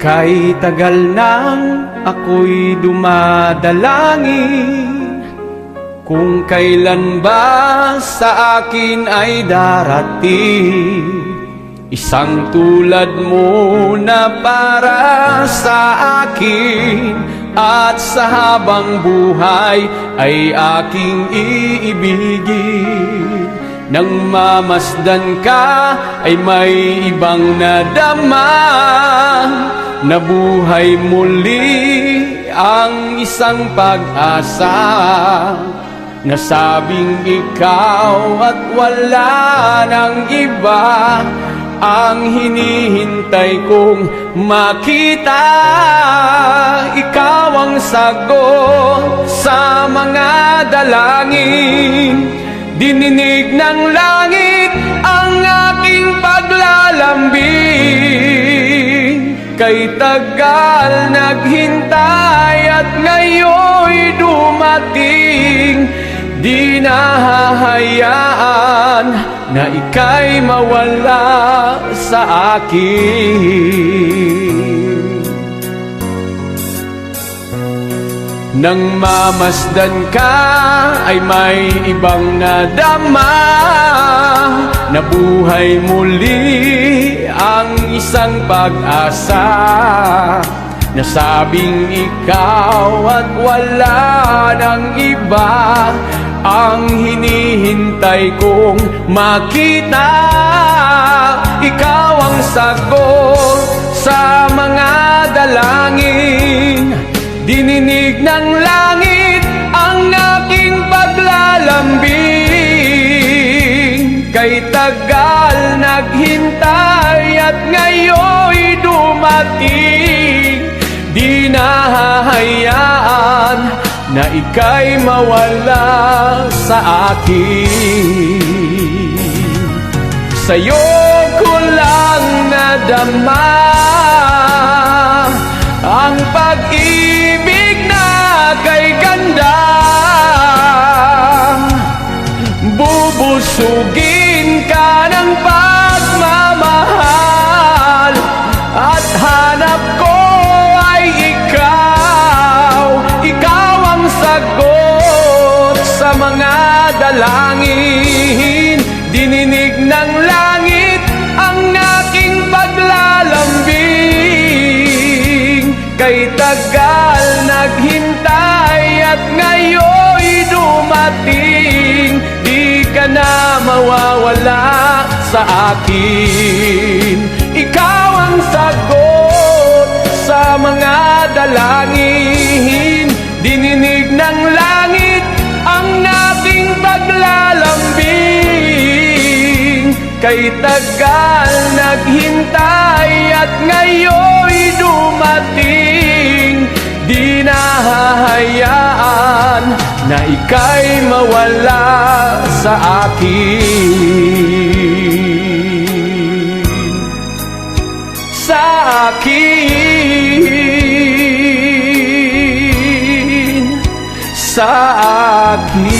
Kay tagal nang ako'y dumadalangin, kung kailan ba sa akin ay darating isang tulad mo na para sa akin, at sa habang buhay ay aking iibigin. Nang mamasdan ka ay may ibang nadama, nabuhay muli ang isang pag-asa. Nasabing ikaw at wala nang iba ang hinihintay kong makita. Ikaw ang sagot sa mga dalangin, dininig ng langit ang aking paglalambing. Kay tagal naghintay at ngayon'y dumating, di nahahayaan na ika'y mawala sa akin. Nang mamasdan ka ay may ibang nadama, nabuhay muli ang isang pag-asa. Nasabing ikaw at wala nang iba ang hinihintay kong makita. Ikaw ang sagot sa mga dalangin, dininig ng langit ang aking paglalambing. Kay tagal naghintay at ngayon'y dumating, di nahahayaan na ika'y mawala sa akin. Sa'yo ko lang nadama ang pag-ibig na kay ganda. Bubusugin ka ng pagmamahal at hanap ko ay ikaw. Ikaw ang sagot sa mga dalangin, dininig ng langit ang aking paglalambing. Kay tagal naghintay at ngayon'y dumating, di ka na mawawala sa akin. Ikaw ang sagot sa mga dalangin, dininig ng langit ang aking paglalambing. Kay tagal naghintay at ngayon'y dumating, di nahahayaan na ika'y mawala sa akin. Sa akin, sa akin.